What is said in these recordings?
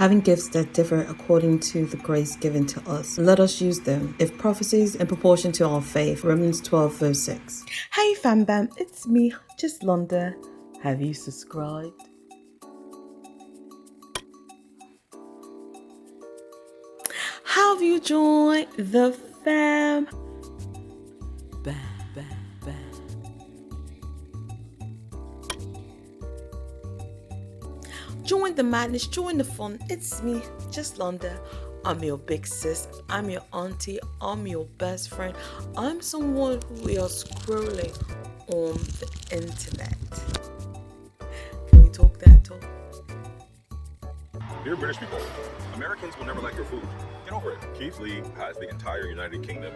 having gifts that differ according to the grace given to us. Let us use them, if prophecies in proportion to our faith. Romans 12 verse 6. Hey fam bam, it's me, Juslonda. Have you subscribed? Have you joined the fam? Bam, bam, bam. Join the madness, join the fun. It's me, Juslonda. I'm your big sis, I'm your auntie, I'm your best friend. I'm someone who we are scrolling on the internet. Can we talk that talk? Dear British people, Americans will never like your food. Get over it. Keith Lee has the entire United Kingdom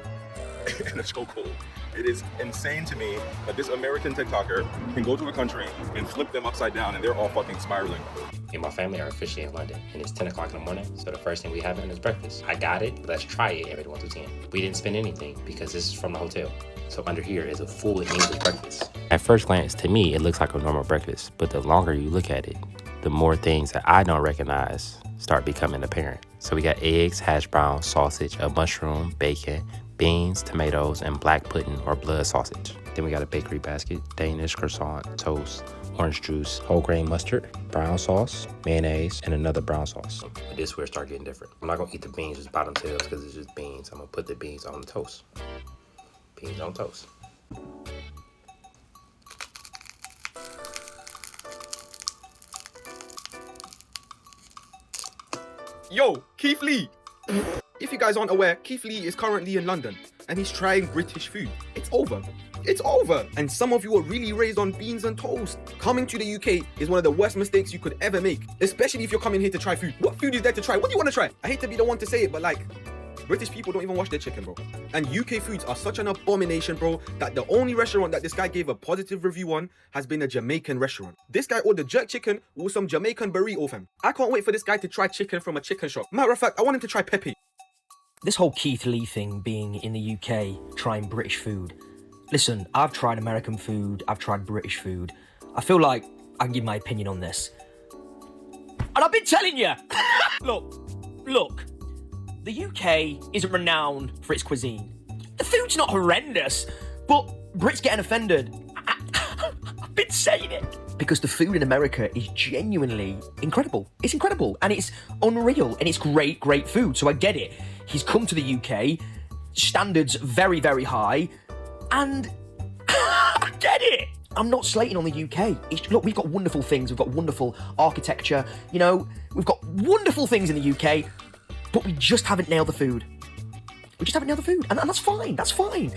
in a chokehold. It is insane to me that this American TikToker can go to a country and flip them upside down and they're all fucking spiraling. Me and my family are officially in London, and it's 10 o'clock in the morning, so the first thing we have is breakfast. I got it, let's try it, every 1 through 10. We didn't spend anything because this is from the hotel. So under here is a full English breakfast. At first glance, to me, it looks like a normal breakfast, but the longer you look at it, the more things that I don't recognize start becoming apparent. So we got eggs, hash browns, sausage, a mushroom, bacon, beans, tomatoes, and black pudding or blood sausage. Then we got a bakery basket, Danish croissant, toast, orange juice, whole grain mustard, brown sauce, mayonnaise, and another brown sauce. But this where it start getting different. I'm not gonna eat the beans just by themselves because it's just beans. I'm gonna put the beans on the toast. Beans on toast. Yo, Keith Lee! If you guys aren't aware, Keith Lee is currently in London and he's trying British food. It's over. It's over. And some of you are really raised on beans and toast. Coming to the UK is one of the worst mistakes you could ever make, especially if you're coming here to try food. What food is there to try? What do you want to try? I hate to be the one to say it, but like, British people don't even wash their chicken, bro. And UK foods are such an abomination, bro, that the only restaurant that this guy gave a positive review on has been a Jamaican restaurant. This guy ordered jerk chicken with some Jamaican burrito, fam. I can't wait for this guy to try chicken from a chicken shop. Matter of fact, I want him to try Pepe. This whole Keith Lee thing being in the UK, trying British food. Listen, I've tried American food, I've tried British food. I feel like I can give my opinion on this. And I've been telling you! Look. The UK isn't renowned for its cuisine. The food's not horrendous, but Brits getting offended. I've been saying it. Because the food in America is genuinely incredible. It's incredible, and it's unreal, and it's great food, so I get it. He's come to the UK, standards very, very high, and I get it. I'm not slating on the UK. Look, we've got wonderful things. We've got wonderful architecture. You know, we've got wonderful things in the UK, but we just haven't nailed the food. We just haven't nailed the food, and that's fine. That's fine.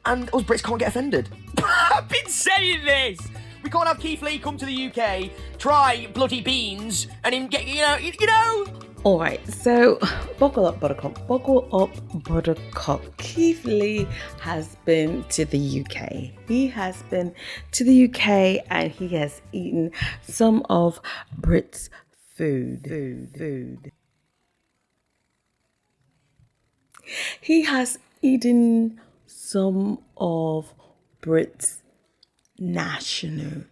And us Brits can't get offended. I've been saying this. We can't have Keith Lee come to the UK, try bloody beans, and him get, you know. All right, so buckle up, Buttercup. Buckle up, Buttercup. Keith Lee has been to the UK. He has been to the UK and he has eaten some of Brits' food. He has eaten some of Brits' national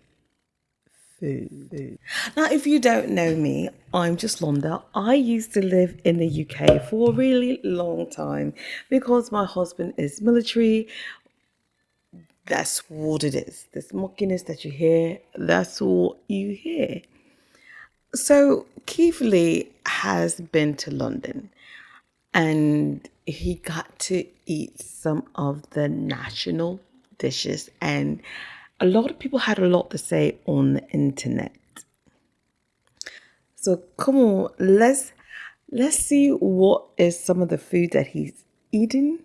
food. Now, if you don't know me, I'm Juslonda. I used to live in the UK for a really long time because my husband is military. That's what it is. This muckiness that you hear, that's what you hear. So Keith Lee has been to London and he got to eat some of the national dishes, and a lot of people had a lot to say on the internet. So come on, let's see what is some of the food that he's eaten.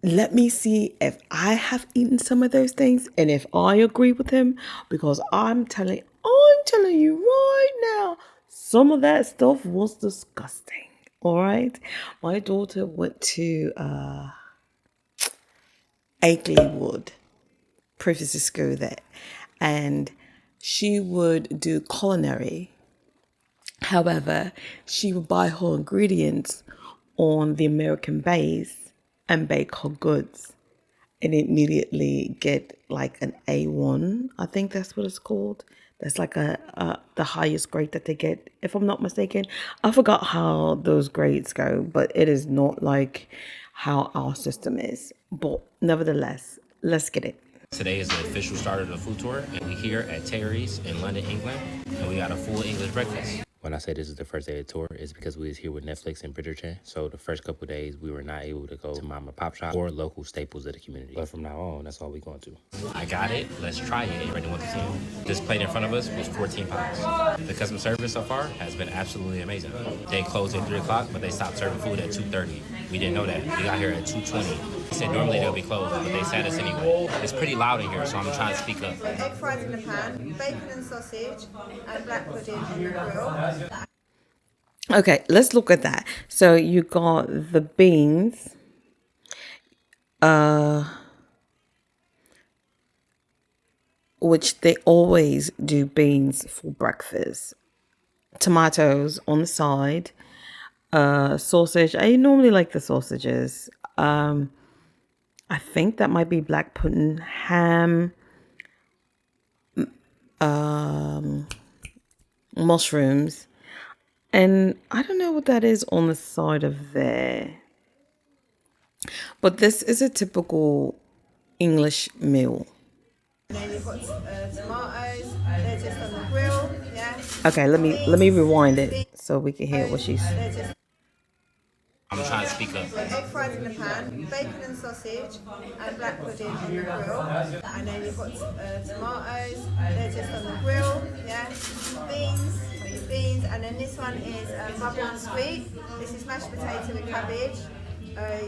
Let me see if I have eaten some of those things and if I agree with him, because I'm telling you right now, some of that stuff was disgusting. All right, my daughter went to Akeley Wood Privacy School there, and she would do culinary. However, she would buy her ingredients on the American base and bake her goods and immediately get like an A1. I think that's what it's called. That's like the highest grade that they get, if I'm not mistaken. I forgot how those grades go, but it is not like how our system is. But nevertheless, let's get it. Today is the official start of the food tour, and we're here at Terry's in London, England, and we got a full English breakfast. When I say this is the first day of the tour, it's because we was here with Netflix and Bridgerton. So the first couple of days, we were not able to go to mom and pop shop or local staples of the community. But from now on, that's all we're going to. I got it. Let's try it. You ready to 1 to 10? This plate in front of us was 14 pounds. The customer service so far has been absolutely amazing. They closed at 3 o'clock, but they stopped serving food at 2:30. We didn't know that. We got here at 2:20. They said normally they'll be closed, but they sat us anyway. It's pretty loud in here, so I'm trying to speak up. Egg fries in the pan, bacon and sausage, and black pudding in the grill. Okay, let's look at that. So you got the beans, which they always do beans for breakfast. Tomatoes on the side, sausage. I normally like the sausages. I think that might be black pudding, ham, mushrooms. And I don't know what that is on the side of there. But this is a typical English meal. And then you've got tomatoes, they're just on the grill, yeah. Okay, let me rewind it so we can hear what she's. I'm trying to speak up. Egg fries in the pan, bacon and sausage, and black pudding in the grill. And then you've got tomatoes, they're just on the grill, yeah. Beans, and then this one is bubble and sweet. This is mashed potato with cabbage,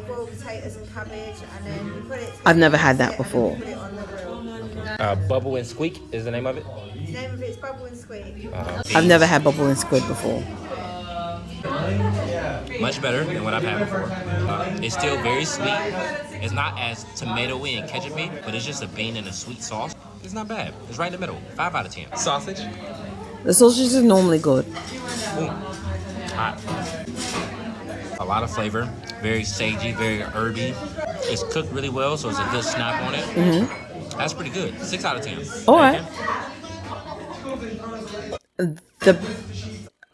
boiled potatoes and cabbage, and then you put it. I've never had that before. Put it on the grill. Bubble and Squeak is the name of it? The name of it is bubble and sweet. I've never had bubble and squid before. Much better than what I've had before. It's still very sweet. It's not as tomatoey and ketchupy, but it's just a bean and a sweet sauce. It's not bad. It's right in the middle. 5 out of 10. Sausage? The sausage is normally good. Ooh. Hot. A lot of flavor. Very sagey, very herby. It's cooked really well, so it's a good snap on it. Mm-hmm. That's pretty good. 6 out of 10. All right.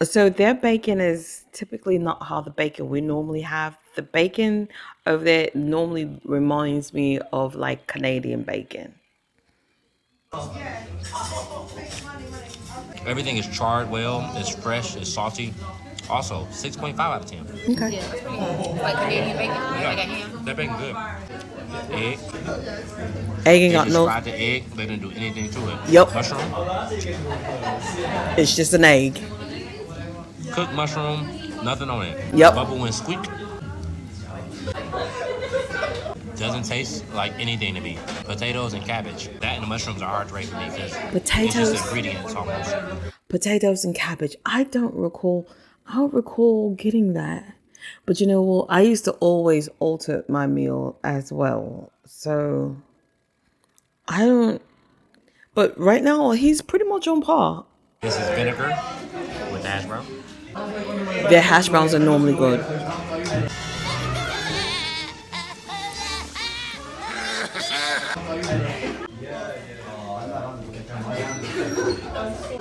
So their bacon is typically not how the bacon we normally have. The bacon over there normally reminds me of like Canadian bacon. Everything is charred well. It's fresh. It's salty. Also, 6.5 out of 10. Okay. Like Canadian bacon, like a Yeah, ham. that bacon good. Egg. Egg ain't They got just no. fried the egg. They didn't do anything to it. Yep. Mushroom. It's just an egg. Cooked mushroom. Nothing on it. Yep. Bubble and squeak. Doesn't taste like anything to me. Potatoes and cabbage. That and the mushrooms are hard to rate for me because it's Potatoes. just ingredients almost. Potatoes and cabbage. I don't recall getting that. But you know what? I used to always alter my meal as well. So I don't. But right now, he's pretty much on par. This is vinegar with the hash brown. Their hash browns are normally good.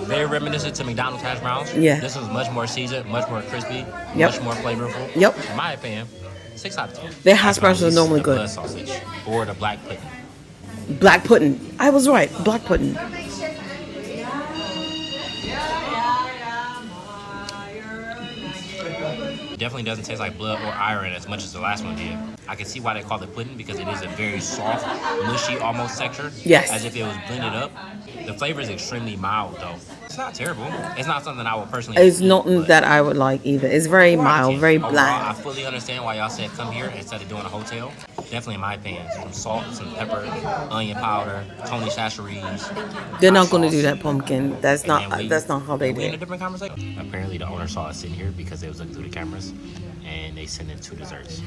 Very reminiscent to McDonald's hash browns. Yeah. This one's much more seasoned, much more crispy, Yep. much more flavorful. Yep. In my opinion, 6 out of 10. Their hash browns are At least normally the good. blood sausage or the black pudding. Black pudding. I was right. Black pudding. It definitely doesn't taste like blood or iron as much as the last one did. I can see why they call it pudding because it is a very soft, mushy almost texture. Yes. As if it was blended up. The flavor is extremely mild though. It's not terrible. It's not something I would personally It's eat, not but that I would like either. It's very 4 out of mild, 10. very Overall, I bland. fully understand why y'all said come here instead of doing a hotel. Definitely in my opinion. Some salt, some pepper, onion powder, Tony Chachere's. They're not hot going to sauce. do that pumpkin. That's And not. then we- That's not how they do We in a it. different conversation. Apparently, the owner saw us sitting here because they was looking through the cameras, and they sent in 2 desserts.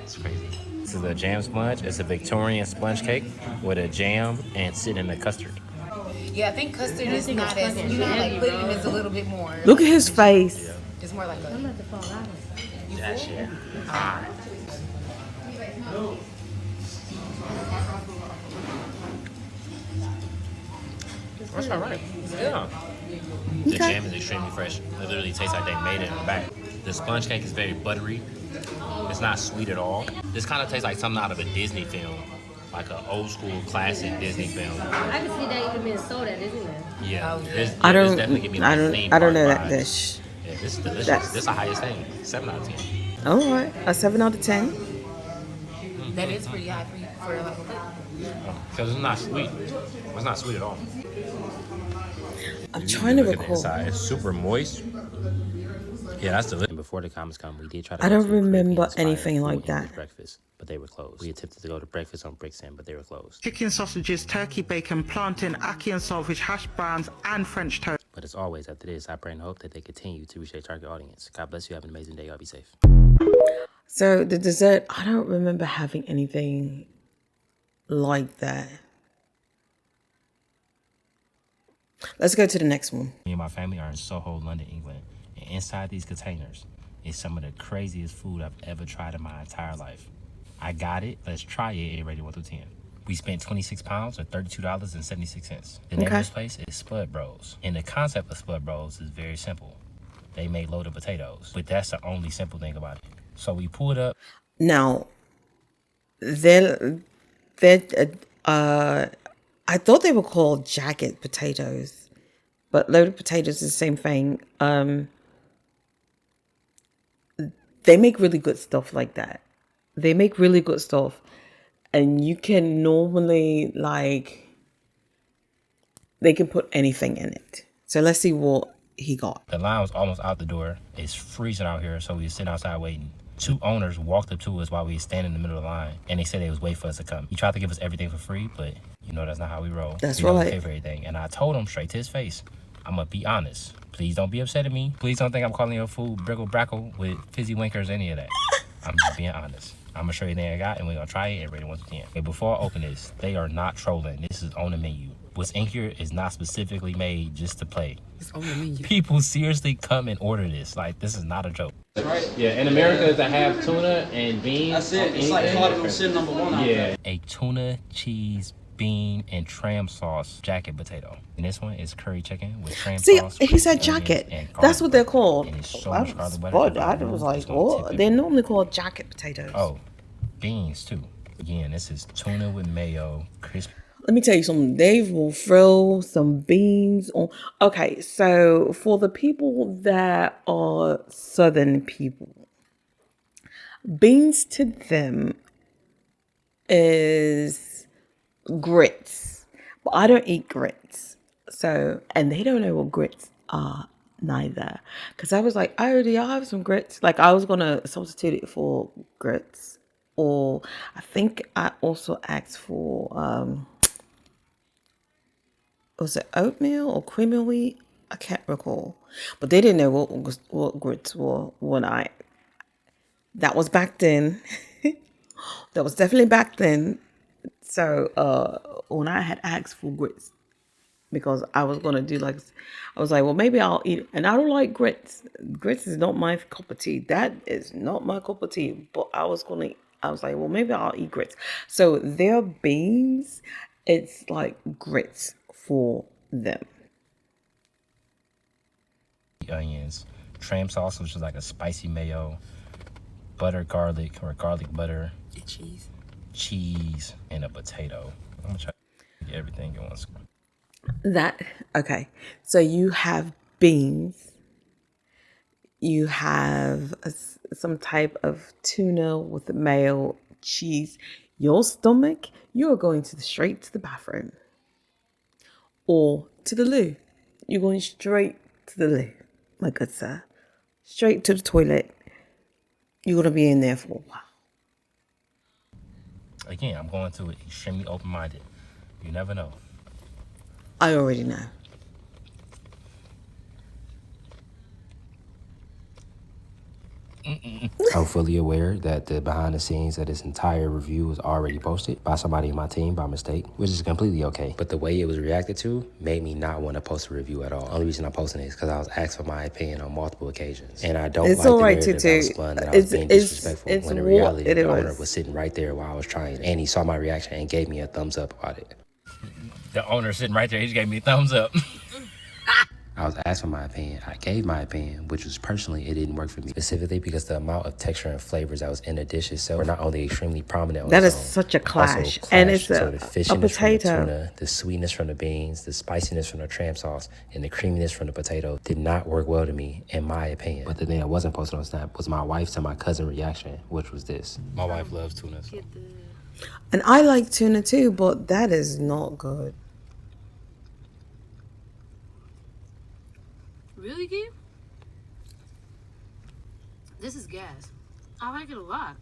It's crazy. This is a jam sponge. It's a Victorian sponge cake with a jam and sitting in the custard. Yeah, I think custard is not as, you know, like pudding is a little bit more. Look at his face. It's more like a. That shit. That's all right. Yeah. The Okay. jam is extremely fresh. It literally tastes like they made it in the back. The sponge cake is very buttery. It's not sweet at all. This kind of tastes like something out of a Disney film, like an old school classic Disney film. I can see that even Minnesota, isn't it? Yeah. This I definitely give me like theme I don't park know that vibes. dish. Yeah, this is delicious. That's- This is the highest thing. 7 out of 10. All right, a 7 out of 10. That is pretty high for a level. Because it's not sweet. It's not sweet at all. I'm trying to Look at the recall. inside. It's super moist. Yeah, that's delicious. Before the comments come, we did try to I go don't to a remember Caribbean-inspired anything full like English that. breakfast, but they were closed. We attempted to go to breakfast on Brixton, but they were closed. Chicken sausages, turkey bacon, plantain, ackee and saltfish, hash browns, and French toast. But as always, after this, I pray and hope that they continue to reach their target audience. God bless you. Have an amazing day. Y'all be safe. So the dessert, I don't remember having anything like that. Let's go to the next one. Me and my family are in Soho, London, England. And inside these containers is some of the craziest food I've ever tried in my entire life. I got it. Let's try it. And rated 1 through 10. We spent 26 pounds or $32.76. The name of this place is Spud Bros. And the concept of Spud Bros is very simple. They make loaded potatoes, but that's the only simple thing about it. So we pulled up. Now, I thought they were called jacket potatoes, but loaded potatoes is the same thing. They make really good stuff like that. They make really good stuff, and you can normally they can put anything in it. So let's see what he got. The line was almost out the door. It's freezing out here, so we were sitting outside waiting. 2 owners walked up to us while we were standing in the middle of the line, and they said they was waiting for us to come. He tried to give us everything for free, but you know that's not how we roll. That's we don't right. pay for everything. And I told him straight to his face, I'm gonna be honest. Please don't be upset at me. Please don't think I'm calling your food brickle brackle with fizzy winkers, any of that. I'm just being honest. I'm gonna show you everything I got, and we're gonna try it and rate it 1 to 10. But before I open this, they are not trolling. This is on the menu. What's in here is not specifically made just to play. It's on the menu. People seriously come and order this. Like, this is not a joke. Right? Yeah, in America, it's a half tuna and beans. That's it. It's like cardinal sin number 1 out there. A tuna, cheese, bean, and tram sauce jacket potato. And this one is curry chicken with tram See, sauce. he said onions, jacket. and That's garlic what they're butter. called. And it's so I much garlic butter. was, If I you was move, like, it's gonna what? tip They're it. normally called jacket potatoes. Oh, beans too. Again, this is tuna with mayo, crispy. Let me tell you something. Dave will throw some beans on. Okay, so for the people that are Southern people, beans to them is grits. But I don't eat grits. So, and they don't know what grits are neither. Because I was like, oh, do y'all have some grits? Like, I was going to substitute it for grits. Or I think I also asked for, was it oatmeal or cream of wheat? I can't recall. But they didn't know what grits were when that was back then. That was definitely back then. So when I had asked for grits, because I was going to do I was like, well, maybe I'll eat it. And I don't like grits. Grits is not my cup of tea. That is not my cup of tea. But I was like, well, maybe I'll eat grits. So their beans, it's like grits for them. Onions, tram sauce, which is like a spicy mayo, butter garlic or garlic butter, And cheese, and a potato. I'm gonna try to get everything in one scoop. Okay. So you have beans. You have some type of tuna with the mayo, cheese. Your stomach, you are going straight to the bathroom. Or to the loo. You're going straight to the loo, my good sir. Straight to the toilet. You're going to be in there for a while. Again, I'm going to it extremely open-minded. You never know. I already know. I'm fully aware that the behind the scenes of this entire review was already posted by somebody in my team by mistake, which is completely okay. But the way it was reacted to made me not want to post a review at all. Only reason I'm posting it is because I was asked for my opinion on multiple occasions. And I don't It's like all the right, narrative that Tutu. was spun that I was being disrespectful, when in reality the owner was sitting right there while I was trying it. And he saw my reaction and gave me a thumbs up about it. The owner sitting right there, he just gave me a thumbs up. I was asked for my opinion. I gave my opinion, which was personally, it didn't work for me. Specifically because the amount of texture and flavors that was in the dish itself were not only extremely prominent on That its is own, such a clash. also And it's so a the fishiness potato. from the tuna, the sweetness from the beans, the spiciness from the tram sauce, and the creaminess from the potato did not work well to me, in my opinion. But the thing I wasn't posting on Snap was my wife's and my cousin's reaction, which was this. My wife loves tuna. So. And I like tuna too, but that is not good. Really, Keith? This is gas. I like it a lot.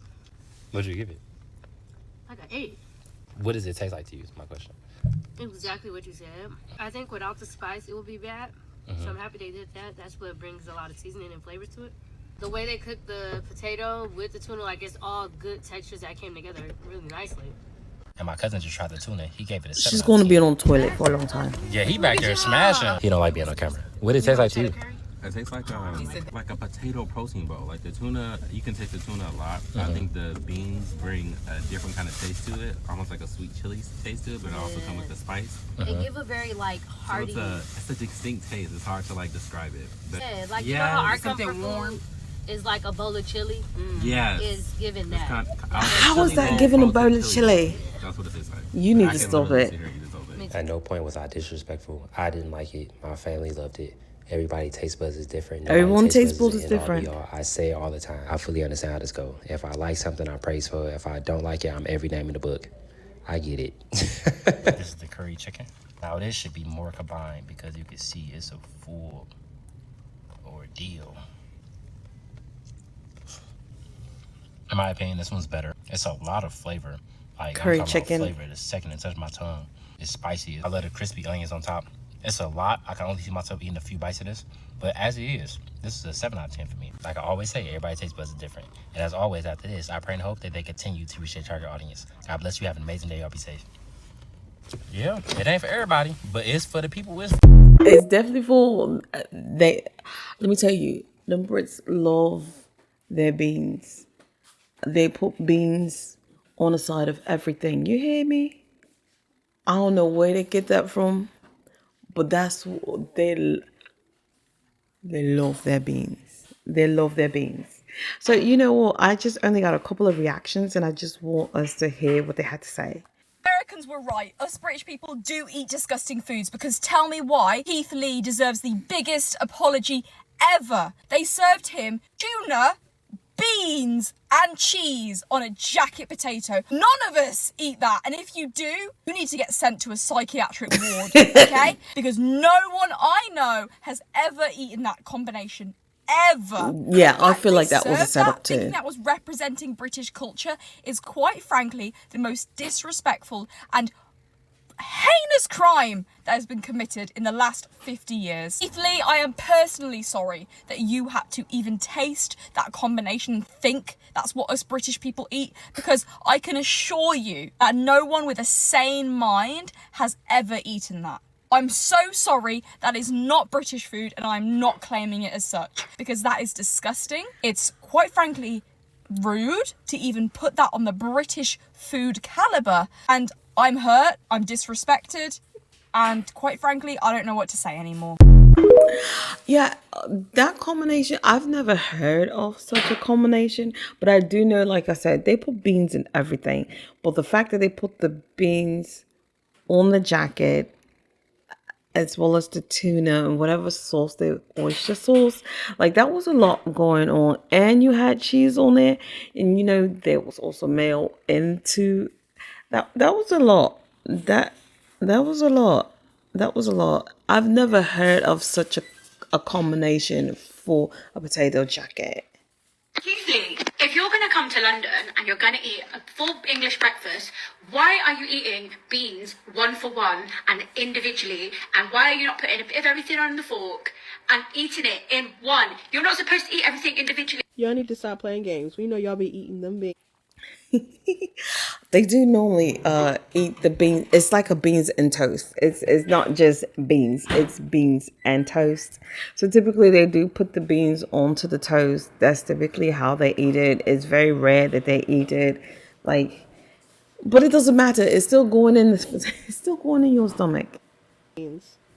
What'd you give it? Like an 8. What does it taste like to you is my question. Exactly what you said. I think without the spice, it would be bad. So I'm happy they did that. That's what brings a lot of seasoning and flavors to it. The way they cooked the potato with the tuna, like it's all good textures that came together really nicely. And my cousin just tried the tuna. He gave it a 7. She's going to be on the toilet for a long time. Yeah, he back there smashing. He don't like being on camera. What did it taste like to you? It tastes like a potato protein bowl. Like the tuna, you can taste the tuna a lot. I think the beans bring a different kind of taste to it, almost like a sweet chili taste to it, but it also comes with the spice. They give a very like hearty. So it's a distinct taste. It's hard to like describe it. But Yeah, like you know how our comfort something warm. food is like a bowl of chili. yes. Is given that. How is that giving a bowl of chili? That's what it tastes like. You need I to can stop literally it. sit here and eat this all day. At no point was I disrespectful. I didn't like it. My family loved it. Everybody's taste buds is different. Everyone's taste buds is isn't all different. be all. I say it all the time. I fully understand how this goes. If I like something, I praise for it. If I don't like it, I'm every name in the book. I get it. This is the curry chicken. Now this should be more combined because you can see it's a full ordeal. In my opinion, this one's better. It's a lot of flavor. Like Curry I'm talking chicken. about flavor. The second it touched my tongue, it's spicy. I love the crispy onions on top. It's a lot. I can only see myself eating a few bites of this. But as it is, this is a 7 out of 10 for me. Like I always say, everybody's taste buds is different. And as always, after this, I pray and hope that they continue to reach their target audience. God bless you. Have an amazing day. Y'all be safe. Yeah, it ain't for everybody, but it's for the people. It's definitely for they. Let me tell you, the Brits love their beans. They put beans on the side of everything. You hear me? I don't know where they get that from, but that's what they love their beans. They love their beans. So you know what? I just only got a couple of reactions, and I just want us to hear what they had to say. Americans were right. Us British people do eat disgusting foods because tell me why Keith Lee deserves the biggest apology ever. They served him tuna, beans and cheese on a jacket potato. None of us eat that. And if you do, you need to get sent to a psychiatric ward, okay? Because no one I know has ever eaten that combination. Ever. Yeah, I feel like that was a setup too. Thinking that was representing British culture is quite frankly the most disrespectful and heinous crime that has been committed in the last 50 years. Keith Lee, I am personally sorry that you had to even taste that combination and think that's what us British people eat, because I can assure you that no one with a sane mind has ever eaten that. I'm so sorry, that is not British food and I'm not claiming it as such because that is disgusting. It's quite frankly rude to even put that on the British food caliber, and I'm hurt, I'm disrespected, and quite frankly, I don't know what to say anymore. Yeah, that combination, I've never heard of such a combination, but I do know, like I said, they put beans in everything. But the fact that they put the beans on the jacket, as well as the tuna and whatever sauce, the oyster sauce, like that was a lot going on. And you had cheese on there, and you know, there was also mayo into that. That was a lot. That was a lot. That was a lot. I've never heard of such a combination for a potato jacket. Keith Lee, if you're going to come to London and you're going to eat a full English breakfast, why are you eating beans one for one and individually? And why are you not putting a bit of everything on the fork and eating it in one? You're not supposed to eat everything individually. Y'all need to stop playing games. We know y'all be eating them beans. They do normally eat the beans. It's like a beans and toast. It's not just beans. It's beans and toast. So typically they do put the beans onto the toast. That's typically how they eat it. It's very rare that they eat it like But it doesn't matter. It's still going in. It's still going in your stomach.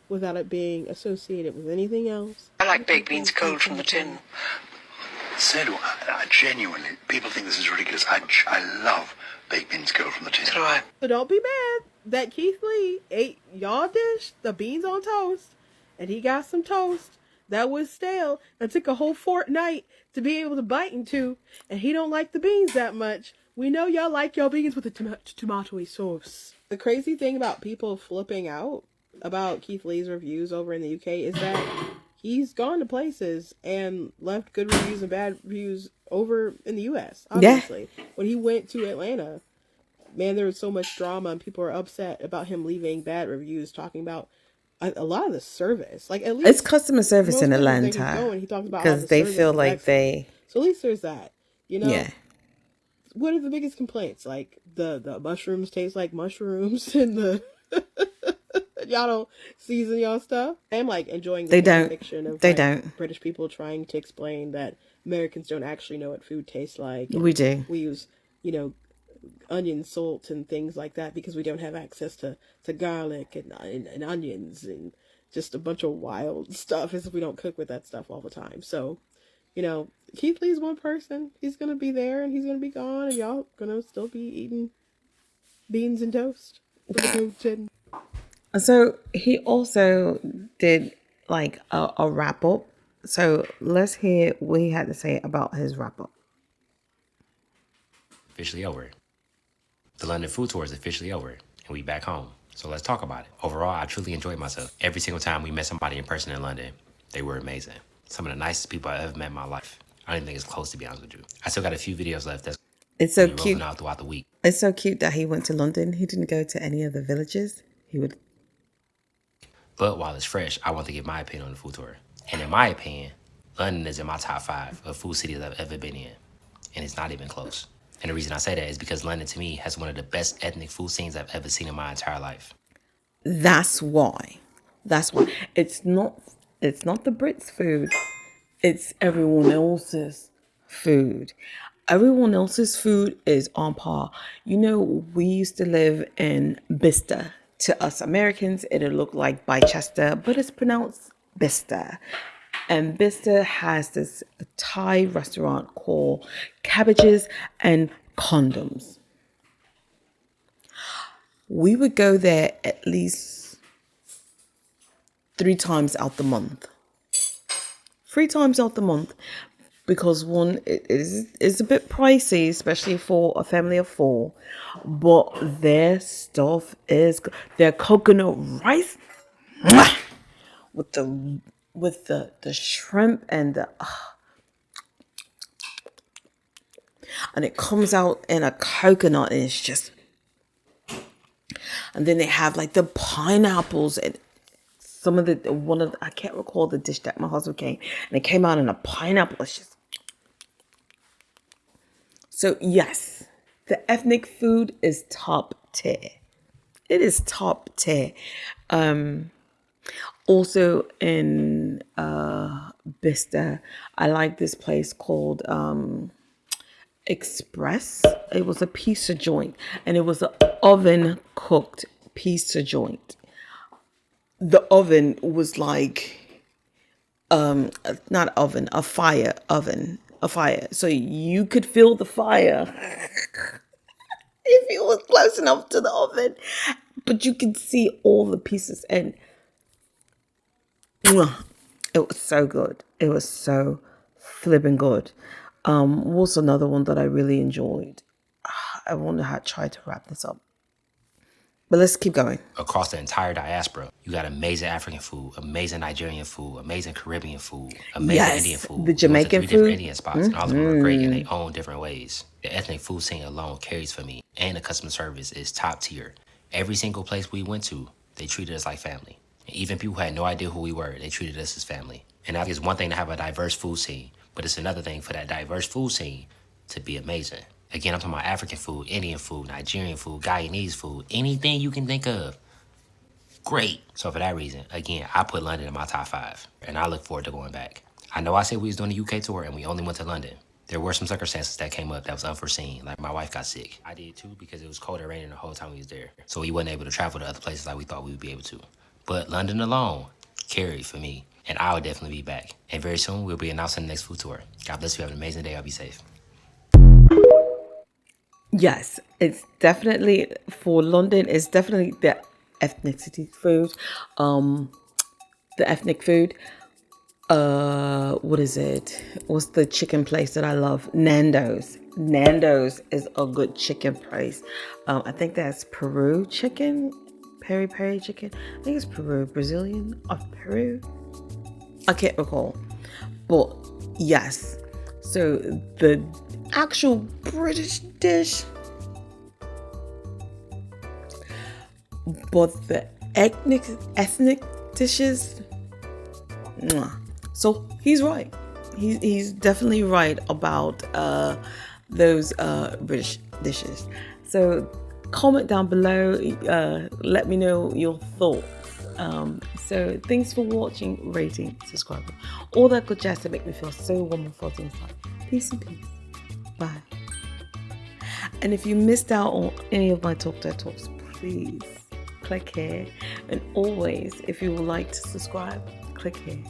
Without it being associated with anything else. I like baked beans cold from the tin. So do I. Genuinely, people think this is ridiculous. I love baked beans cold from the tin. So do I. So don't be mad that Keith Lee ate y'all dish, the beans on toast, and he got some toast that was stale and took a whole fortnight to be able to bite into, and he don't like the beans that much. We know y'all like y'all beans with the tomatoey sauce. The crazy thing about people flipping out about Keith Lee's reviews over in the UK is that he's gone to places and left good reviews and bad reviews over in the US, obviously. Yeah. When he went to Atlanta, man, there was so much drama and people were upset about him leaving bad reviews, talking about a lot of the service. Like, at least it's customer service in Atlanta because they feel like they. So at least there's that, you know. Yeah. What are the biggest complaints? Like the mushrooms taste like mushrooms, and the y'all don't season y'all stuff. I'm like enjoying the fiction of British people trying to explain that Americans don't actually know what food tastes like. We do. We use, onion salt and things like that because we don't have access to garlic and onions and just a bunch of wild stuff, as if we don't cook with that stuff all the time. So, Keith Lee's one person. He's going to be there and he's going to be gone, and y'all going to still be eating beans and toast. So he also did like a wrap up. So let's hear what he had to say about his wrap up. Officially over. The London food tour is officially over, and we back home. So let's talk about it. Overall, I truly enjoyed myself. Every single time we met somebody in person in London, they were amazing. Some of the nicest people I've ever met in my life. I don't even think it's close, to be honest with you. I still got a few videos left that's it's so cute out throughout the week. It's so cute that he went to London. He didn't go to any of the villages. But while it's fresh, I want to give my opinion on the food tour. And in my opinion, London is in my top 5 of food cities I've ever been in. And it's not even close. And the reason I say that is because London, to me, has one of the best ethnic food scenes I've ever seen in my entire life. That's why. It's not the Brits' food. It's everyone else's food. Everyone else's food is on par. We used to live in Bicester. To us Americans, it'll look like Bicester, but it's pronounced Bicester. And Bicester has this Thai restaurant called Cabbages and Condoms. We would go there at least 3 times out the month. 3 times out the month. Because one, it is a bit pricey, especially for a family of 4. But their stuff is their coconut rice with the shrimp and and it comes out in a coconut, and it's just. And then they have like the pineapples and. I can't recall the dish that my husband came, and it came out in a pineapple. It's just. So yes, the ethnic food is top tier. It is top tier. Also in Bicester, I like this place called Express. It was a pizza joint, and it was an oven cooked pizza joint. The oven was like, not oven, a fire. So you could feel the fire if you was close enough to the oven, but you could see all the pieces, and it was so good. It was so flipping good. What's another one that I really enjoyed? I wonder how I tried to wrap this up. But let's keep going. Across the entire diaspora, you got amazing African food, amazing Nigerian food, amazing Caribbean food, amazing Indian food. The Jamaican food. 3 different Indian spots, and all of them are great in their own different ways. The ethnic food scene alone carries for me, and the customer service is top tier. Every single place we went to, they treated us like family. And even people who had no idea who we were, they treated us as family. And I think it's one thing to have a diverse food scene, but it's another thing for that diverse food scene to be amazing. Again, I'm talking about African food, Indian food, Nigerian food, Guyanese food, anything you can think of. Great. So for that reason, again, I put London in my top 5, and I look forward to going back. I know I said we was doing the UK tour and we only went to London, There were some circumstances that came up that was unforeseen, like my wife got sick. I did too because it was cold and raining the whole time we was there. So we wasn't able to travel to other places like we thought we would be able to. But London alone carried for me, and I will definitely be back. And very soon we'll be announcing the next food tour. God bless you, have an amazing day, I'll be safe. Yes, it's definitely, for London, it's definitely the ethnicity food. The ethnic food. What is it? What's the chicken place that I love? Nando's. Nando's is a good chicken place. I think that's Peru chicken. Peri chicken. I think it's Peru. Brazilian of Peru. I can't recall. But yes. So the actual British dish, but the ethnic dishes. Mwah. So he's right. He's definitely right about those British dishes. So comment down below. Let me know your thoughts. So thanks for watching, rating, subscribing, all that good jazz to make me feel so warm and fuzzy inside. Peace and peace. Bye. And if you missed out on any of my Talk That Talks, please click here. And always, if you would like to subscribe, click here.